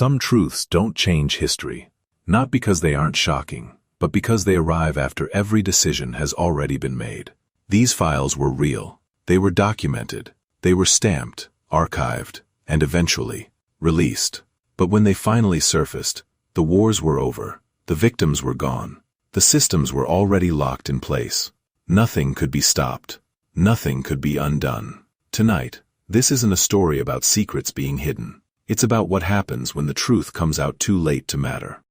Some truths don't change history, not because they aren't shocking, but because they arrive after every decision has already been made. These files were real. They were documented. They were stamped, archived, and eventually released. But when they finally surfaced, the wars were over. The victims were gone. The systems were already locked in place. Nothing could be stopped. Nothing could be undone. Tonight, this isn't a story about secrets being hidden. It's about what happens when the truth comes out too late to matter.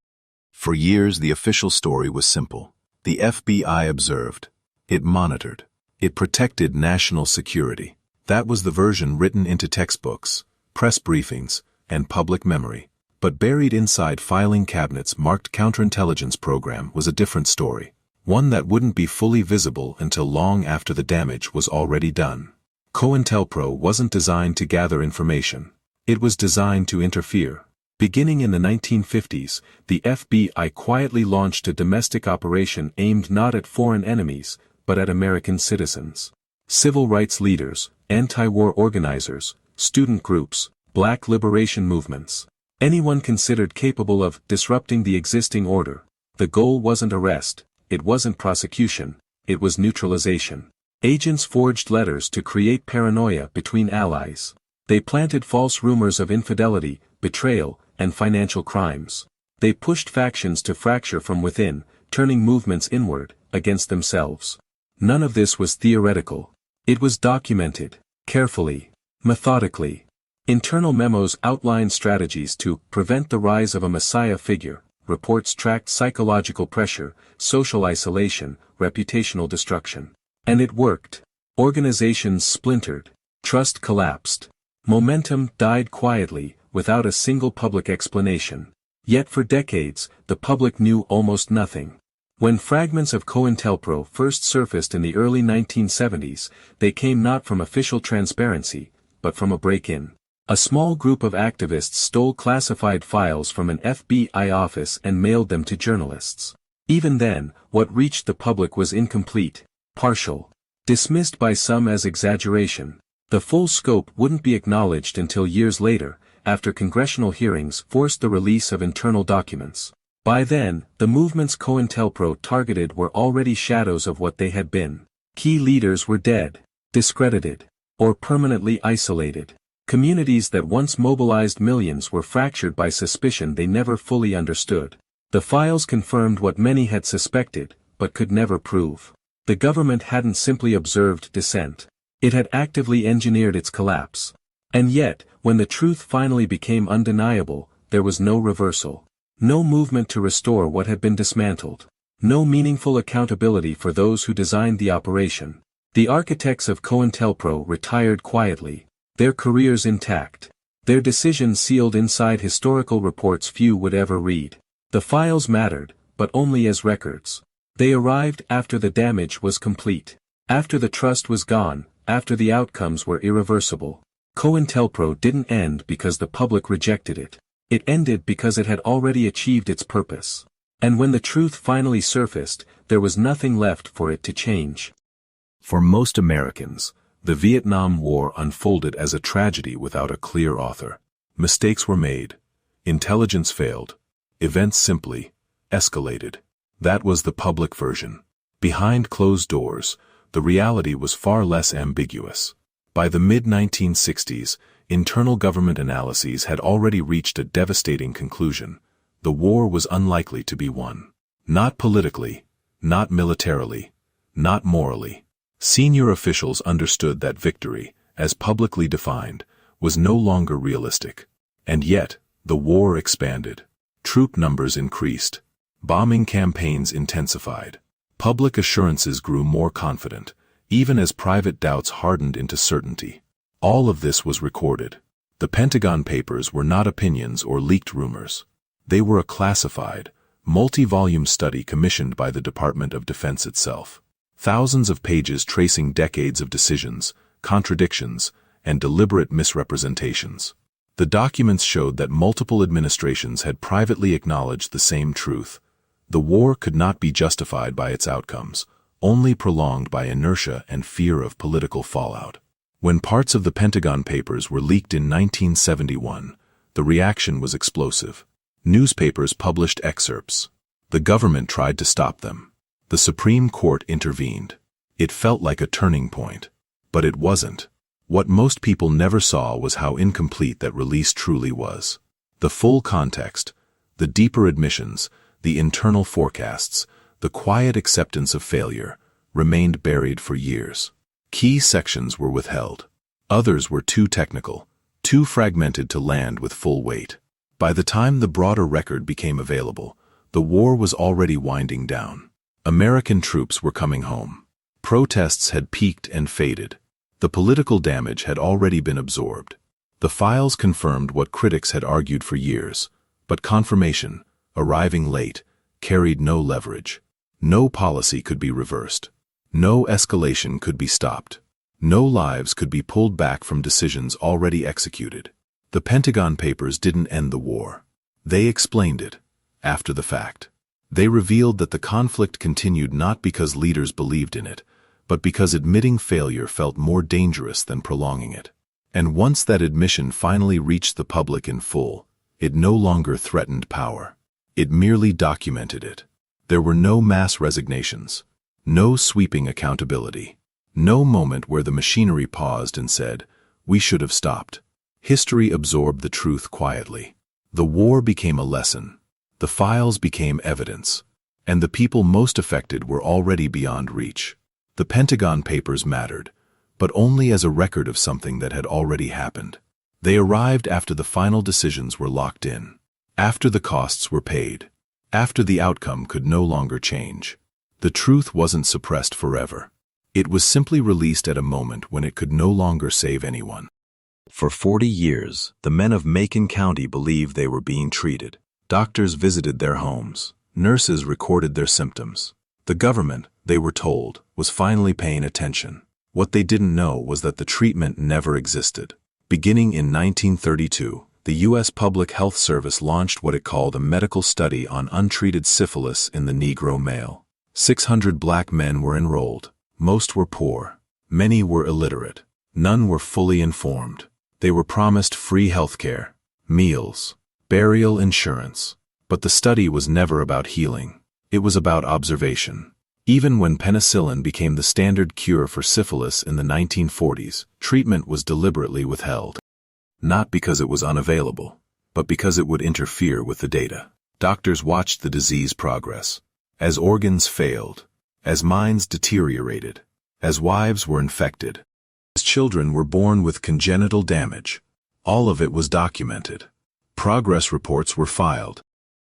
For years, the official story was simple. The FBI observed. It monitored. It protected national security. That was the version written into textbooks, press briefings, and public memory. But buried inside filing cabinets marked counterintelligence program was a different story. One that wouldn't be fully visible until long after the damage was already done. COINTELPRO wasn't designed to gather information. It was designed to interfere. Beginning in the 1950s, the FBI quietly launched a domestic operation aimed not at foreign enemies, but at American citizens. Civil rights leaders, anti-war organizers, student groups, black liberation movements. Anyone considered capable of disrupting the existing order. The goal wasn't arrest, it wasn't prosecution, it was neutralization. Agents forged letters to create paranoia between allies. They planted false rumors of infidelity, betrayal, and financial crimes. They pushed factions to fracture from within, turning movements inward, against themselves. None of this was theoretical. It was documented, carefully, methodically. Internal memos outlined strategies to prevent the rise of a messiah figure. Reports tracked psychological pressure, social isolation, reputational destruction. And it worked. Organizations splintered. Trust collapsed. Momentum died quietly, without a single public explanation. Yet for decades, the public knew almost nothing. When fragments of COINTELPRO first surfaced in the early 1970s, they came not from official transparency, but from a break-in. A small group of activists stole classified files from an FBI office and mailed them to journalists. Even then, what reached the public was incomplete, partial, dismissed by some as exaggeration. The full scope wouldn't be acknowledged until years later, after congressional hearings forced the release of internal documents. By then, the movements COINTELPRO targeted were already shadows of what they had been. Key leaders were dead, discredited, or permanently isolated. Communities that once mobilized millions were fractured by suspicion they never fully understood. The files confirmed what many had suspected, but could never prove. The government hadn't simply observed dissent. It had actively engineered its collapse. And yet, when the truth finally became undeniable, there was no reversal. No movement to restore what had been dismantled. No meaningful accountability for those who designed the operation. The architects of COINTELPRO retired quietly, their careers intact. Their decisions sealed inside historical reports few would ever read. The files mattered, but only as records. They arrived after the damage was complete. After the trust was gone, after the outcomes were irreversible. COINTELPRO didn't end because the public rejected it. It ended because it had already achieved its purpose. And when the truth finally surfaced, there was nothing left for it to change. For most Americans, the Vietnam War unfolded as a tragedy without a clear author. Mistakes were made. Intelligence failed. Events simply escalated. That was the public version. Behind closed doors, the reality was far less ambiguous. By the mid-1960s, internal government analyses had already reached a devastating conclusion. The war was unlikely to be won. Not politically, not militarily, not morally. Senior officials understood that victory, as publicly defined, was no longer realistic. And yet, the war expanded. Troop numbers increased. Bombing campaigns intensified. Public assurances grew more confident, even as private doubts hardened into certainty. All of this was recorded. The Pentagon Papers were not opinions or leaked rumors. They were a classified, multi-volume study commissioned by the Department of Defense itself. Thousands of pages tracing decades of decisions, contradictions, and deliberate misrepresentations. The documents showed that multiple administrations had privately acknowledged the same truth. The war could not be justified by its outcomes, only prolonged by inertia and fear of political fallout. When parts of the Pentagon Papers were leaked in 1971, The reaction was explosive. Newspapers published excerpts. The government tried to stop them. The Supreme Court intervened. It felt like a turning point. But it wasn't. What most people never saw was how incomplete that release truly was. The full context, the deeper admissions, the internal forecasts, the quiet acceptance of failure, remained buried for years. Key sections were withheld. Others were too technical, too fragmented to land with full weight. By the time the broader record became available, the war was already winding down. American troops were coming home. Protests had peaked and faded. The political damage had already been absorbed. The files confirmed what critics had argued for years, but confirmation, arriving late, carried no leverage. No policy could be reversed. No escalation could be stopped. No lives could be pulled back from decisions already executed. The Pentagon Papers didn't end the war. They explained it, after the fact. They revealed that the conflict continued not because leaders believed in it, but because admitting failure felt more dangerous than prolonging it. And once that admission finally reached the public in full, it no longer threatened power. It merely documented it. There were no mass resignations, no sweeping accountability, no moment where the machinery paused and said, "We should have stopped." History absorbed the truth quietly. The war became a lesson. The files became evidence. And the people most affected were already beyond reach. The Pentagon Papers mattered, but only as a record of something that had already happened. They arrived after the final decisions were locked in, after the costs were paid, after the outcome could no longer change. The truth wasn't suppressed forever. It was simply released at a moment when it could no longer save anyone. For 40 years, the men of Macon County believed they were being treated. Doctors visited their homes. Nurses recorded their symptoms. The government, they were told, was finally paying attention. What they didn't know was that the treatment never existed. Beginning in 1932, the U.S. Public Health Service launched what it called a medical study on untreated syphilis in the Negro male. 600 black men were enrolled. Most were poor. Many were illiterate. None were fully informed. They were promised free health care, meals, burial insurance. But the study was never about healing. It was about observation. Even when penicillin became the standard cure for syphilis in the 1940s, treatment was deliberately withheld. Not because it was unavailable, but because it would interfere with the data. Doctors watched the disease progress. As organs failed, as minds deteriorated, as wives were infected, as children were born with congenital damage. All of it was documented. Progress reports were filed,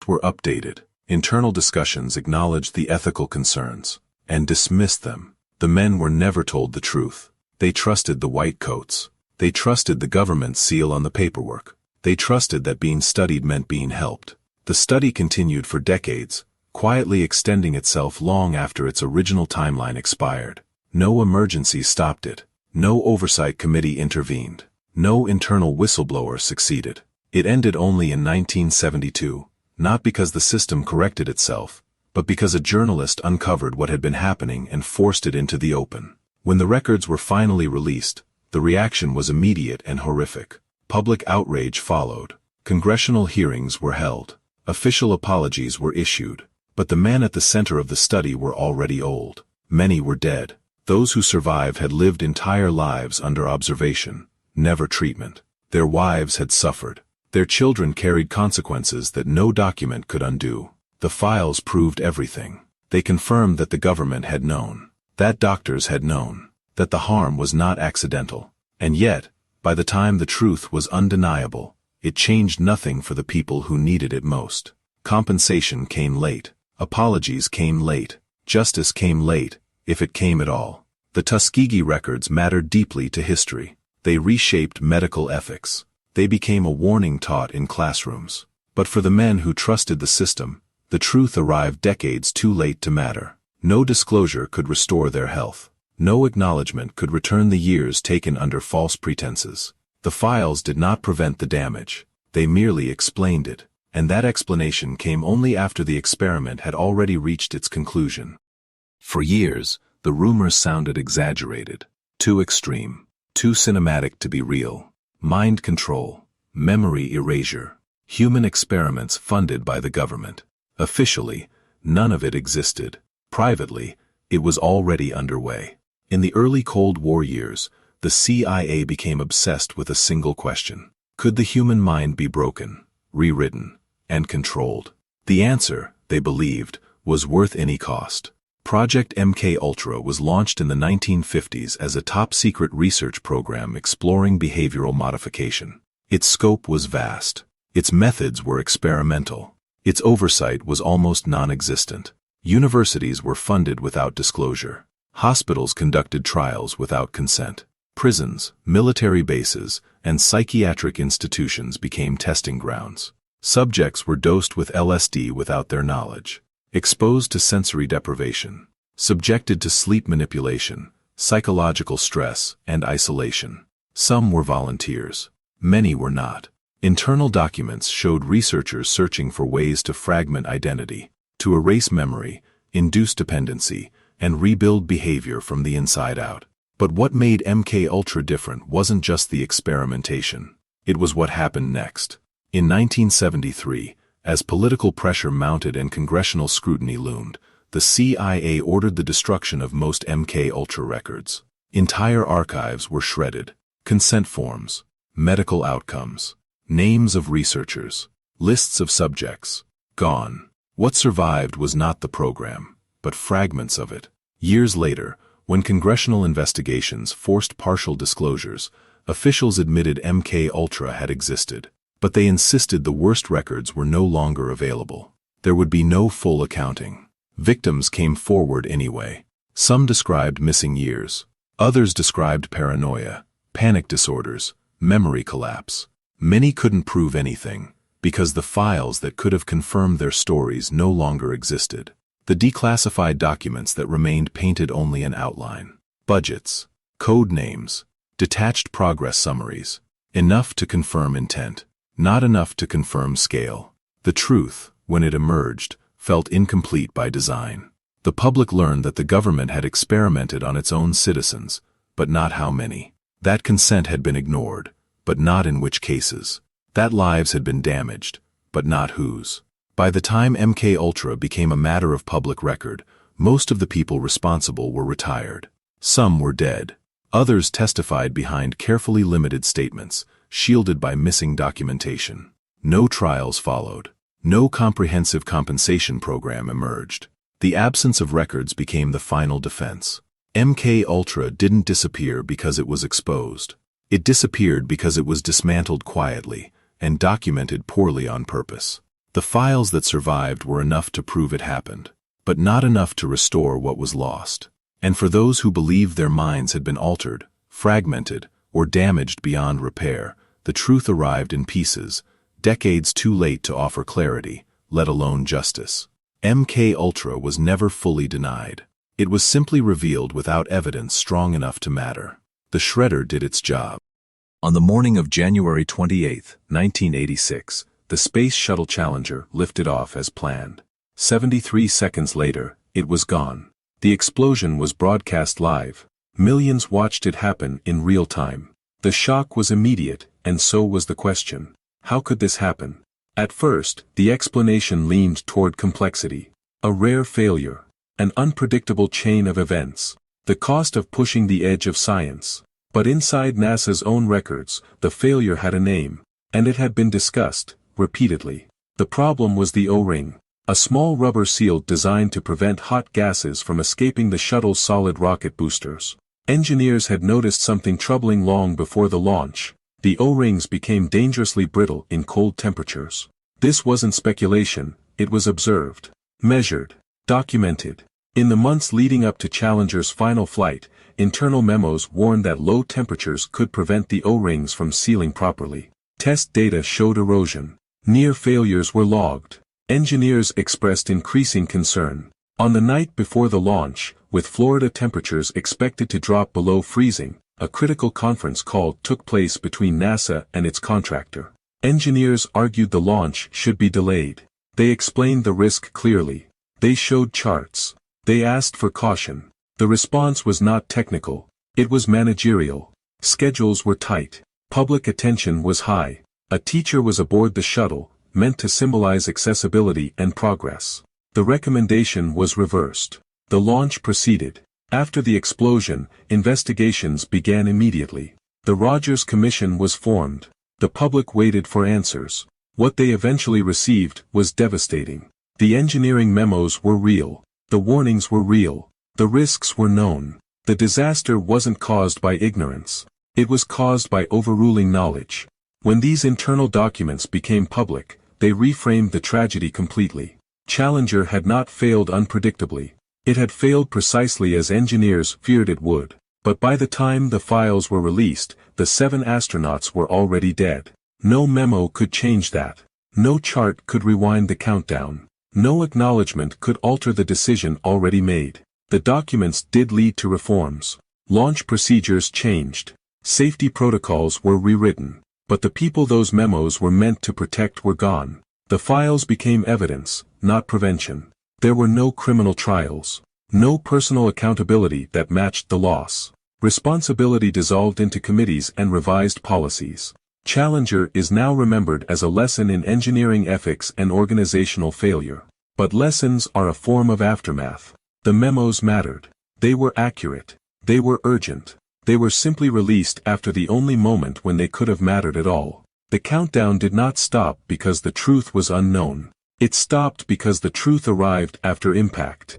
were updated. Internal discussions acknowledged the ethical concerns and dismissed them. The men were never told the truth. They trusted the white coats. They trusted the government's seal on the paperwork. They trusted that being studied meant being helped. The study continued for decades, quietly extending itself long after its original timeline expired. No emergency stopped it. No oversight committee intervened. No internal whistleblower succeeded. It ended only in 1972. Not because the system corrected itself, but because a journalist uncovered what had been happening and forced it into the open. When the records were finally released, the reaction was immediate and horrific. Public outrage followed. Congressional hearings were held. Official apologies were issued. But the men at the center of the study were already old. Many were dead. Those who survived had lived entire lives under observation, never treatment. Their wives had suffered. Their children carried consequences that no document could undo. The files proved everything. They confirmed that the government had known, that doctors had known, that the harm was not accidental. And yet, by the time the truth was undeniable, it changed nothing for the people who needed it most. Compensation came late. Apologies came late. Justice came late, if it came at all. The Tuskegee records mattered deeply to history. They reshaped medical ethics. They became a warning taught in classrooms. But for the men who trusted the system, the truth arrived decades too late to matter. No disclosure could restore their health. No acknowledgement could return the years taken under false pretenses. The files did not prevent the damage. They merely explained it. And that explanation came only after the experiment had already reached its conclusion. For years, the rumors sounded exaggerated, too extreme, too cinematic to be real. Mind control, Memory erasure. Human experiments funded by the government. Officially, none of it existed. Privately, it was already underway. In the early Cold War years, the CIA became obsessed with a single question. Could the human mind be broken, rewritten, and controlled? The answer, they believed, was worth any cost. Project MKUltra was launched in the 1950s as a top-secret research program exploring behavioral modification. Its scope was vast. Its methods were experimental. Its oversight was almost non-existent. Universities were funded without disclosure. Hospitals conducted trials without consent. Prisons, military bases, and psychiatric institutions became testing grounds. Subjects were dosed with LSD without their knowledge, exposed to sensory deprivation, subjected to sleep manipulation, psychological stress, and isolation. Some were volunteers. Many were not. Internal documents showed researchers searching for ways to fragment identity, to erase memory, induce dependency, and rebuild behavior from the inside out. But what made MKUltra different wasn't just the experimentation. It was what happened next. In 1973, as political pressure mounted and congressional scrutiny loomed, the CIA ordered the destruction of most MKUltra records. Entire archives were shredded. Consent forms, medical outcomes, names of researchers, lists of subjects, gone. What survived was not the program, but fragments of it. Years later, when congressional investigations forced partial disclosures, officials admitted MKUltra had existed, but they insisted the worst records were no longer available. There would be no full accounting. Victims came forward anyway. Some described missing years. Others described paranoia, panic disorders, memory collapse. Many couldn't prove anything, because the files that could have confirmed their stories no longer existed. The declassified documents that remained painted only an outline. Budgets, code names, detached progress summaries. Enough to confirm intent, not enough to confirm scale. The truth, when it emerged, felt incomplete by design. The public learned that the government had experimented on its own citizens, but not how many. That consent had been ignored, but not in which cases. That lives had been damaged, but not whose. By the time MKUltra became a matter of public record, most of the people responsible were retired. Some were dead. Others testified behind carefully limited statements, shielded by missing documentation. No trials followed. No comprehensive compensation program emerged. The absence of records became the final defense. MKUltra didn't disappear because it was exposed. It disappeared because it was dismantled quietly and documented poorly on purpose. The files that survived were enough to prove it happened, but not enough to restore what was lost. And for those who believed their minds had been altered, fragmented, or damaged beyond repair, the truth arrived in pieces, decades too late to offer clarity, let alone justice. MKUltra was never fully denied. It was simply revealed without evidence strong enough to matter. The shredder did its job. On the morning of January 28, 1986, the Space Shuttle Challenger lifted off as planned. 73 seconds later, it was gone. The explosion was broadcast live. Millions watched it happen in real time. The shock was immediate, and so was the question. How could this happen? At first, the explanation leaned toward complexity. A rare failure. An unpredictable chain of events. The cost of pushing the edge of science. But inside NASA's own records, the failure had a name, and it had been discussed, repeatedly. The problem was the O-ring, a small rubber seal designed to prevent hot gases from escaping the shuttle's solid rocket boosters. Engineers had noticed something troubling long before the launch. The O-rings became dangerously brittle in cold temperatures. This wasn't speculation, it was observed, measured, documented. In the months leading up to Challenger's final flight, internal memos warned that low temperatures could prevent the O-rings from sealing properly. Test data showed erosion. Near failures were logged. Engineers expressed increasing concern. On the night before the launch, with Florida temperatures expected to drop below freezing, a critical conference call took place between NASA and its contractor. Engineers argued the launch should be delayed. They explained the risk clearly. They showed charts. They asked for caution. The response was not technical. It was managerial. Schedules were tight. Public attention was high. A teacher was aboard the shuttle, meant to symbolize accessibility and progress. The recommendation was reversed. The launch proceeded. After the explosion, investigations began immediately. The Rogers Commission was formed. The public waited for answers. What they eventually received was devastating. The engineering memos were real. The warnings were real. The risks were known. The disaster wasn't caused by ignorance. It was caused by overruling knowledge. When these internal documents became public, they reframed the tragedy completely. Challenger had not failed unpredictably. It had failed precisely as engineers feared it would. But by the time the files were released, the 7 astronauts were already dead. No memo could change that. No chart could rewind the countdown. No acknowledgement could alter the decision already made. The documents did lead to reforms. Launch procedures changed. Safety protocols were rewritten. But the people those memos were meant to protect were gone. The files became evidence, not prevention. There were no criminal trials. No personal accountability that matched the loss. Responsibility dissolved into committees and revised policies. Challenger is now remembered as a lesson in engineering ethics and organizational failure. But lessons are a form of aftermath. The memos mattered. They were accurate. They were urgent. They were simply released after the only moment when they could have mattered at all. The countdown did not stop because the truth was unknown. It stopped because the truth arrived after impact.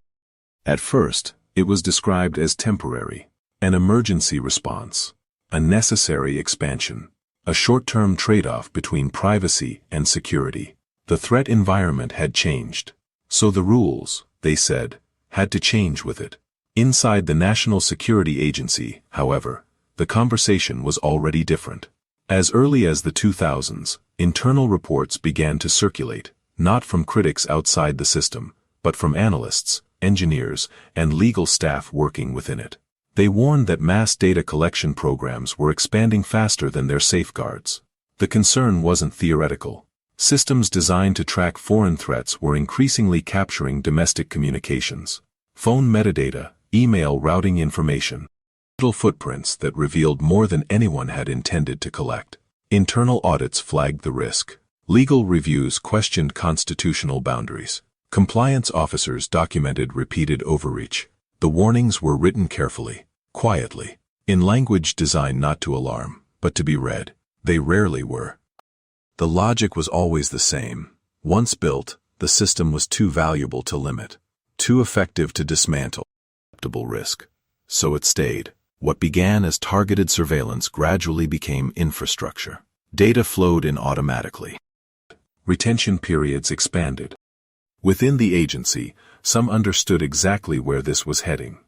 At first, it was described as temporary, an emergency response, a necessary expansion, a short-term trade-off between privacy and security. The threat environment had changed. So the rules, they said, had to change with it. Inside the National Security Agency, however, the conversation was already different. As early as the 2000s, internal reports began to circulate, not from critics outside the system, but from analysts, engineers, and legal staff working within it. They warned that mass data collection programs were expanding faster than their safeguards. The concern wasn't theoretical. Systems designed to track foreign threats were increasingly capturing domestic communications. Phone metadata, email routing information, digital footprints that revealed more than anyone had intended to collect. Internal audits flagged the risk. Legal reviews questioned constitutional boundaries. Compliance officers documented repeated overreach. The warnings were written carefully, quietly, in language designed not to alarm, but to be read. They rarely were. The logic was always the same. Once built, the system was too valuable to limit, too effective to dismantle. Acceptable risk. So it stayed. What began as targeted surveillance gradually became infrastructure. Data flowed in automatically. Retention periods expanded. Within the agency, some understood exactly where this was heading.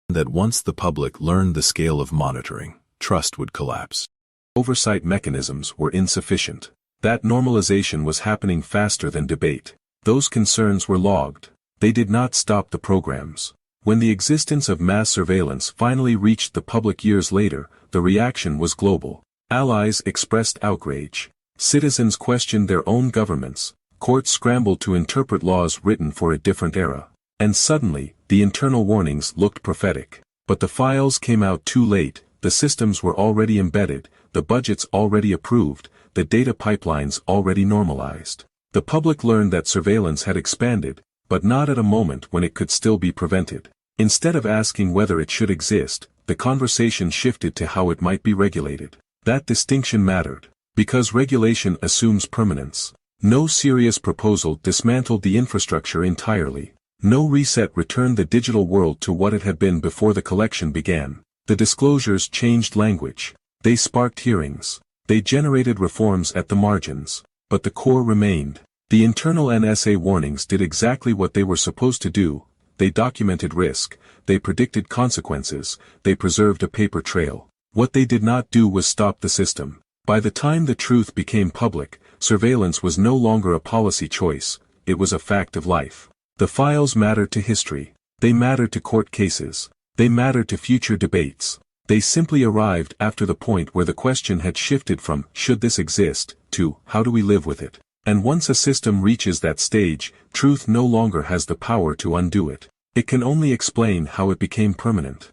That once the public learned the scale of monitoring, trust would collapse. Oversight mechanisms were insufficient. That normalization was happening faster than debate. Those concerns were logged. They did not stop the programs. When the existence of mass surveillance finally reached the public years later, the reaction was global. Allies expressed outrage. Citizens questioned their own governments. Courts scrambled to interpret laws written for a different era. And suddenly, the internal warnings looked prophetic. But the files came out too late. The systems were already embedded, the budgets already approved, the data pipelines already normalized. The public learned that surveillance had expanded, but not at a moment when it could still be prevented. Instead of asking whether it should exist, the conversation shifted to how it might be regulated. That distinction mattered, because regulation assumes permanence. No serious proposal dismantled the infrastructure entirely. No reset returned the digital world to what it had been before the collection began. The disclosures changed language. They sparked hearings. They generated reforms at the margins. But the core remained. The internal NSA warnings did exactly what they were supposed to do. They documented risk. They predicted consequences. They preserved a paper trail. What they did not do was stop the system. By the time the truth became public, surveillance was no longer a policy choice. It was a fact of life. The files mattered to history. They mattered to court cases. They mattered to future debates. They simply arrived after the point where the question had shifted from, should this exist, to, how do we live with it? And once a system reaches that stage, truth no longer has the power to undo it. It can only explain how it became permanent.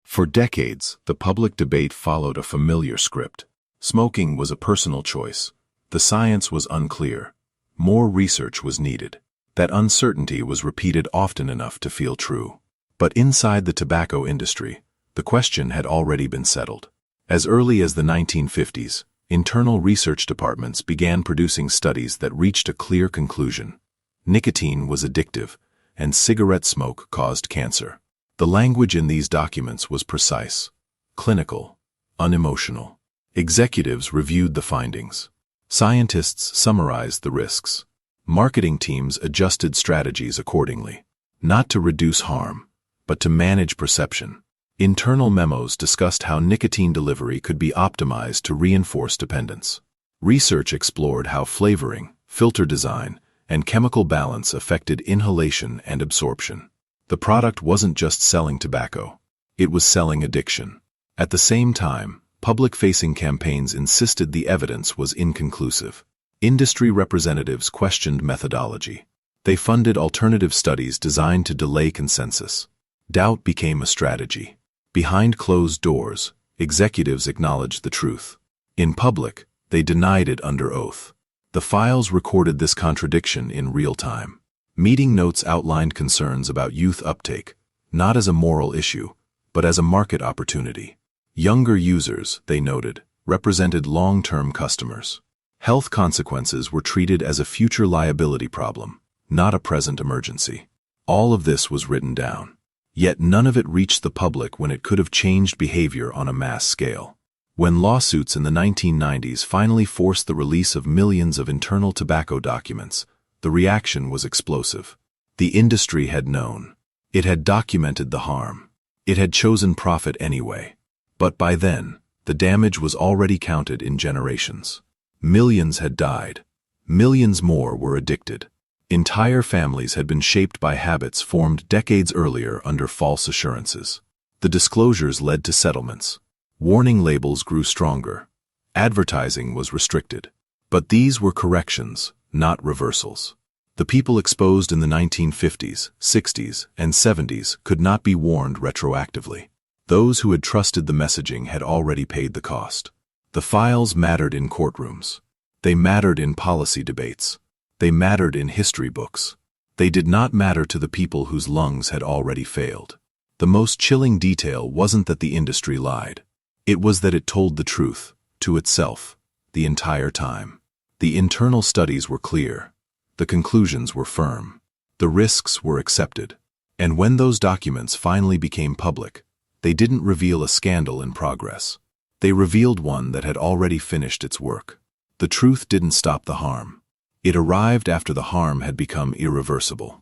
For decades, the public debate followed a familiar script. Smoking was a personal choice. The science was unclear. More research was needed. That uncertainty was repeated often enough to feel true. But inside the tobacco industry, the question had already been settled. As early as the 1950s, internal research departments began producing studies that reached a clear conclusion. Nicotine was addictive, and cigarette smoke caused cancer. The language in these documents was precise, clinical, unemotional. Executives reviewed the findings. Scientists summarized the risks. Marketing teams adjusted strategies accordingly, not to reduce harm, but to manage perception. Internal memos discussed how nicotine delivery could be optimized to reinforce dependence. Research explored how flavoring, filter design, and chemical balance affected inhalation and absorption. The product wasn't just selling tobacco, it was selling addiction. At the same time, public-facing campaigns insisted the evidence was inconclusive. Industry representatives questioned methodology. They funded alternative studies designed to delay consensus. Doubt became a strategy. Behind closed doors, executives acknowledged the truth. In public, they denied it under oath. The files recorded this contradiction in real time. Meeting notes outlined concerns about youth uptake, not as a moral issue, but as a market opportunity. Younger users, they noted, represented long-term customers. Health consequences were treated as a future liability problem, not a present emergency. All of this was written down. Yet none of it reached the public when it could have changed behavior on a mass scale. When lawsuits in the 1990s finally forced the release of millions of internal tobacco documents, the reaction was explosive. The industry had known. It had documented the harm. It had chosen profit anyway. But by then, the damage was already counted in generations. Millions had died. Millions more were addicted. Entire families had been shaped by habits formed decades earlier under false assurances. The disclosures led to settlements. Warning labels grew stronger. Advertising was restricted. But these were corrections, not reversals. The people exposed in the 1950s, 60s, and 70s could not be warned retroactively. Those who had trusted the messaging had already paid the cost. The files mattered in courtrooms. They mattered in policy debates. They mattered in history books. They did not matter to the people whose lungs had already failed. The most chilling detail wasn't that the industry lied. It was that it told the truth, to itself, the entire time. The internal studies were clear. The conclusions were firm. The risks were accepted. And when those documents finally became public, they didn't reveal a scandal in progress. They revealed one that had already finished its work. The truth didn't stop the harm. It arrived after the harm had become irreversible.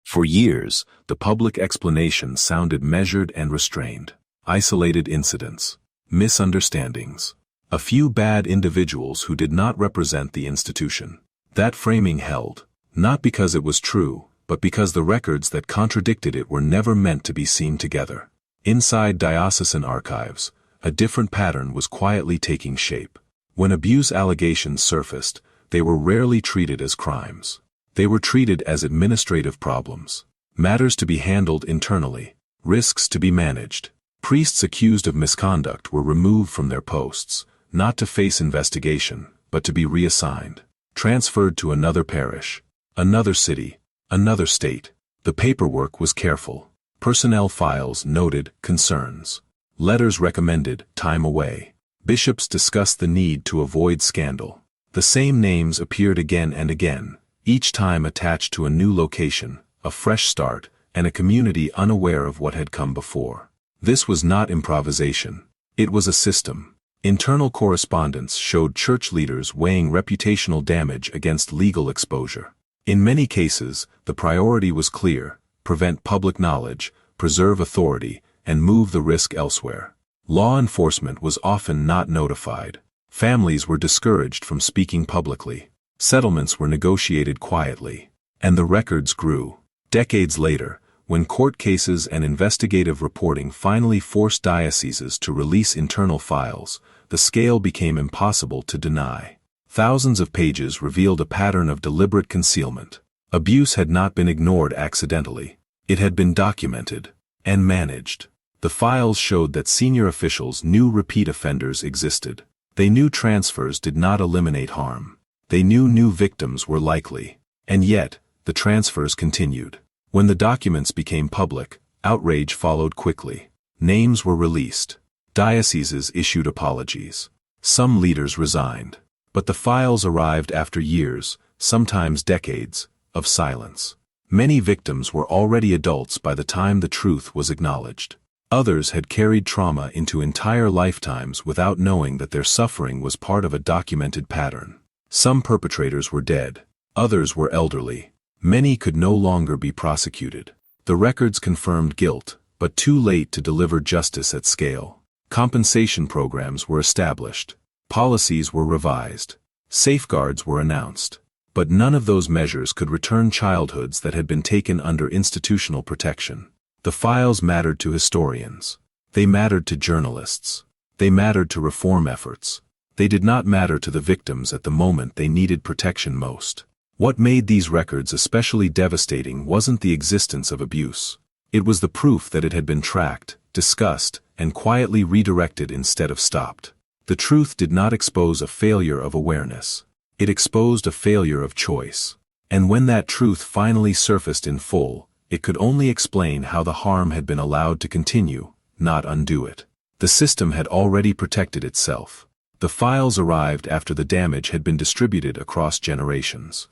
For years, the public explanation sounded measured and restrained. Isolated incidents, misunderstandings, a few bad individuals who did not represent the institution. That framing held, not because it was true, but because the records that contradicted it were never meant to be seen together. Inside diocesan archives, a different pattern was quietly taking shape. When abuse allegations surfaced, they were rarely treated as crimes. They were treated as administrative problems, matters to be handled internally, risks to be managed. Priests accused of misconduct were removed from their posts, not to face investigation, but to be reassigned, transferred to another parish, another city, another state. The paperwork was careful. Personnel files noted concerns. Letters recommended time away. Bishops discussed the need to avoid scandal. The same names appeared again and again, each time attached to a new location, a fresh start, and a community unaware of what had come before. This was not improvisation. It was a system. Internal correspondence showed church leaders weighing reputational damage against legal exposure. In many cases, the priority was clear: prevent public knowledge, preserve authority, and move the risk elsewhere. Law enforcement was often not notified. Families were discouraged from speaking publicly. Settlements were negotiated quietly. And the records grew. Decades later, when court cases and investigative reporting finally forced dioceses to release internal files, the scale became impossible to deny. Thousands of pages revealed a pattern of deliberate concealment. Abuse had not been ignored accidentally. It had been documented and managed. The files showed that senior officials knew repeat offenders existed. They knew transfers did not eliminate harm. They knew new victims were likely. And yet, the transfers continued. When the documents became public, outrage followed quickly. Names were released. Dioceses issued apologies. Some leaders resigned. But the files arrived after years, sometimes decades, of silence. Many victims were already adults by the time the truth was acknowledged. Others had carried trauma into entire lifetimes without knowing that their suffering was part of a documented pattern. Some perpetrators were dead. Others were elderly. Many could no longer be prosecuted. The records confirmed guilt, but too late to deliver justice at scale. Compensation programs were established. Policies were revised. Safeguards were announced. But none of those measures could return childhoods that had been taken under institutional protection. The files mattered to historians. They mattered to journalists. They mattered to reform efforts. They did not matter to the victims at the moment they needed protection most. What made these records especially devastating wasn't the existence of abuse. It was the proof that it had been tracked, discussed, and quietly redirected instead of stopped. The truth did not expose a failure of awareness. It exposed a failure of choice. And when that truth finally surfaced in full, it could only explain how the harm had been allowed to continue, not undo it. The system had already protected itself. The files arrived after the damage had been distributed across generations.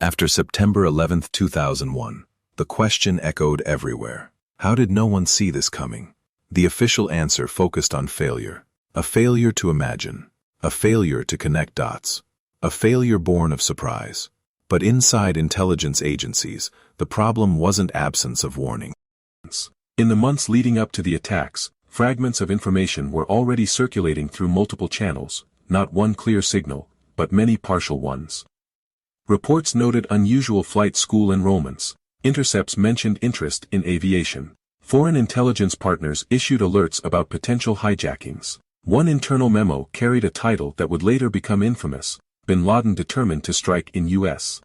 After September 11, 2001, the question echoed everywhere. How did no one see this coming? The official answer focused on failure. A failure to imagine. A failure to connect dots. A failure born of surprise. But inside intelligence agencies, the problem wasn't absence of warning. In the months leading up to the attacks, fragments of information were already circulating through multiple channels, not one clear signal, but many partial ones. Reports noted unusual flight school enrollments. Intercepts mentioned interest in aviation. Foreign intelligence partners issued alerts about potential hijackings. One internal memo carried a title that would later become infamous: Bin Laden determined to strike in U.S.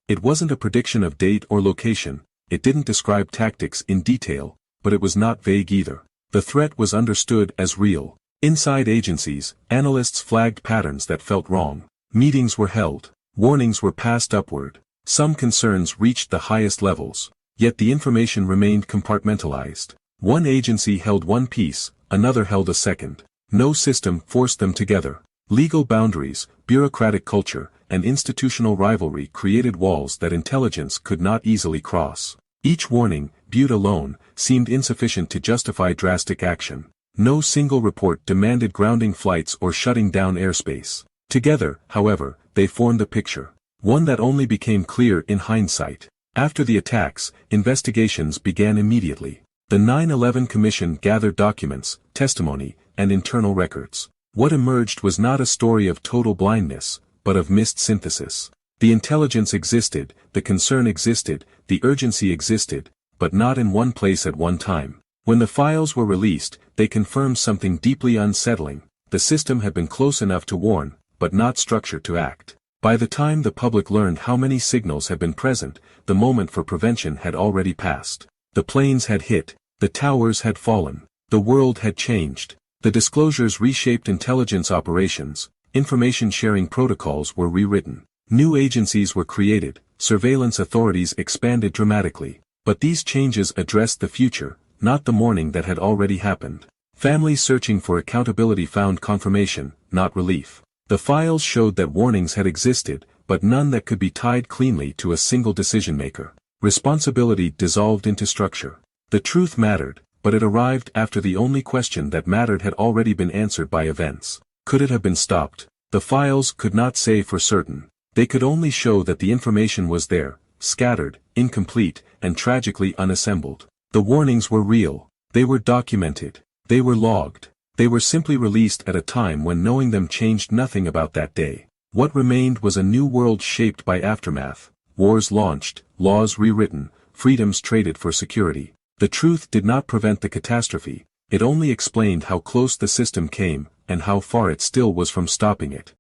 It wasn't a prediction of date or location, it didn't describe tactics in detail, but it was not vague either. The threat was understood as real. Inside agencies, analysts flagged patterns that felt wrong. Meetings were held. Warnings were passed upward. Some concerns reached the highest levels. Yet the information remained compartmentalized. One agency held one piece, another held a second. No system forced them together. Legal boundaries, bureaucratic culture, and institutional rivalry created walls that intelligence could not easily cross. Each warning, viewed alone, seemed insufficient to justify drastic action. No single report demanded grounding flights or shutting down airspace. Together, however, they formed a picture. One that only became clear in hindsight. After the attacks, investigations began immediately. The 9/11 Commission gathered documents, testimony, and internal records. What emerged was not a story of total blindness, but of missed synthesis. The intelligence existed, the concern existed, the urgency existed, but not in one place at one time. When the files were released, they confirmed something deeply unsettling. The system had been close enough to warn, but not structured to act. By the time the public learned how many signals had been present, the moment for prevention had already passed. The planes had hit, the towers had fallen, the world had changed. The disclosures reshaped intelligence operations, information sharing protocols were rewritten. New agencies were created, surveillance authorities expanded dramatically. But these changes addressed the future, not the morning that had already happened. Families searching for accountability found confirmation, not relief. The files showed that warnings had existed, but none that could be tied cleanly to a single decision-maker. Responsibility dissolved into structure. The truth mattered, but it arrived after the only question that mattered had already been answered by events. Could it have been stopped? The files could not say for certain. They could only show that the information was there, scattered, incomplete, and tragically unassembled. The warnings were real. They were documented. They were logged. They were simply released at a time when knowing them changed nothing about that day. What remained was a new world shaped by aftermath. Wars launched, laws rewritten, freedoms traded for security. The truth did not prevent the catastrophe, it only explained how close the system came, and how far it still was from stopping it.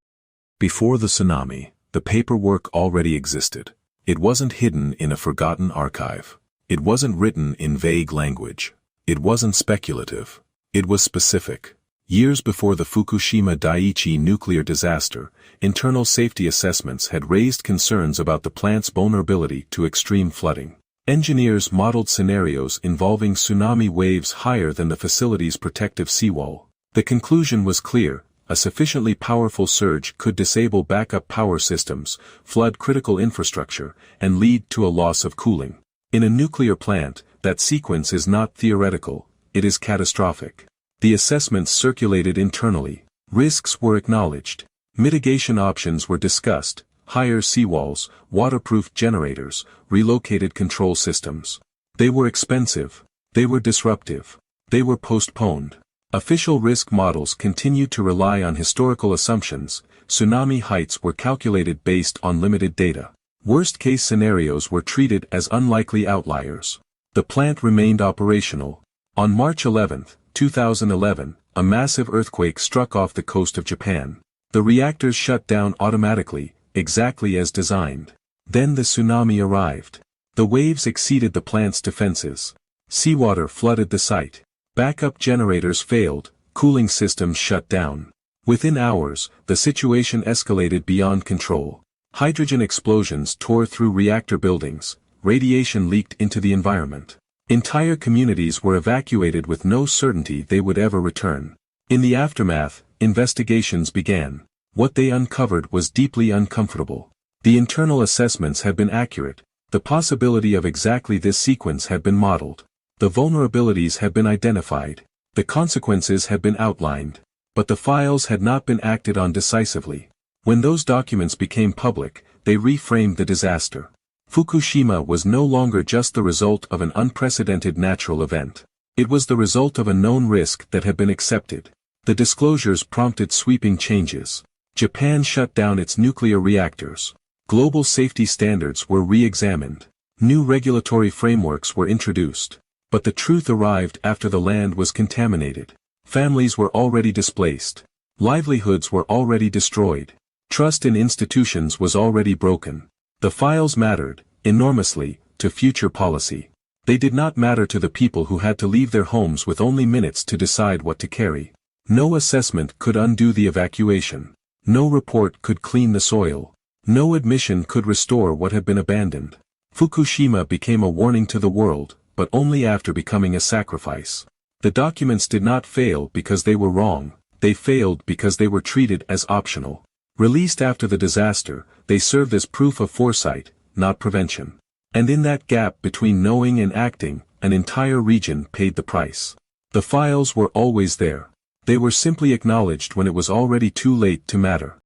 Before the tsunami, the paperwork already existed. It wasn't hidden in a forgotten archive. It wasn't written in vague language. It wasn't speculative. It was specific. Years before the Fukushima Daiichi nuclear disaster, internal safety assessments had raised concerns about the plant's vulnerability to extreme flooding. Engineers modeled scenarios involving tsunami waves higher than the facility's protective seawall. The conclusion was clear: a sufficiently powerful surge could disable backup power systems, flood critical infrastructure, and lead to a loss of cooling. In a nuclear plant, that sequence is not theoretical, it is catastrophic. The assessments circulated internally. Risks were acknowledged. Mitigation options were discussed: higher seawalls, waterproof generators, relocated control systems. They were expensive. They were disruptive. They were postponed. Official risk models continued to rely on historical assumptions. Tsunami heights were calculated based on limited data. Worst-case scenarios were treated as unlikely outliers. The plant remained operational. On March 11, 2011, a massive earthquake struck off the coast of Japan. The reactors shut down automatically, exactly as designed. Then the tsunami arrived. The waves exceeded the plant's defenses. Seawater flooded the site. Backup generators failed, cooling systems shut down. Within hours, the situation escalated beyond control. Hydrogen explosions tore through reactor buildings, radiation leaked into the environment. Entire communities were evacuated with no certainty they would ever return. In the aftermath, investigations began. What they uncovered was deeply uncomfortable. The internal assessments had been accurate. The possibility of exactly this sequence had been modeled. The vulnerabilities had been identified. The consequences had been outlined. But the files had not been acted on decisively. When those documents became public, they reframed the disaster. Fukushima was no longer just the result of an unprecedented natural event. It was the result of a known risk that had been accepted. The disclosures prompted sweeping changes. Japan shut down its nuclear reactors. Global safety standards were re-examined. New regulatory frameworks were introduced. But the truth arrived after the land was contaminated. Families were already displaced. Livelihoods were already destroyed. Trust in institutions was already broken. The files mattered, enormously, to future policy. They did not matter to the people who had to leave their homes with only minutes to decide what to carry. No assessment could undo the evacuation. No report could clean the soil. No admission could restore what had been abandoned. Fukushima became a warning to the world, but only after becoming a sacrifice. The documents did not fail because they were wrong, they failed because they were treated as optional. Released after the disaster, they served as proof of foresight, not prevention. And in that gap between knowing and acting, an entire region paid the price. The files were always there. They were simply acknowledged when it was already too late to matter.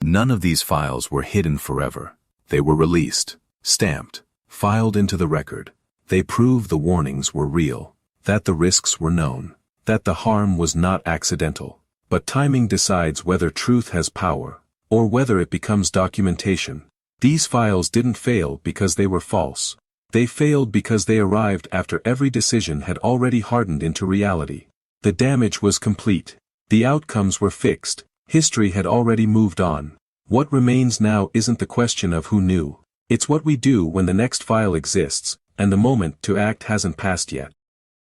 None of these files were hidden forever. They were released, stamped, filed into the record. They prove the warnings were real, that the risks were known, that the harm was not accidental. But timing decides whether truth has power, or whether it becomes documentation. These files didn't fail because they were false. They failed because they arrived after every decision had already hardened into reality. The damage was complete. The outcomes were fixed. History had already moved on. What remains now isn't the question of who knew. It's what we do when the next file exists, and the moment to act hasn't passed yet.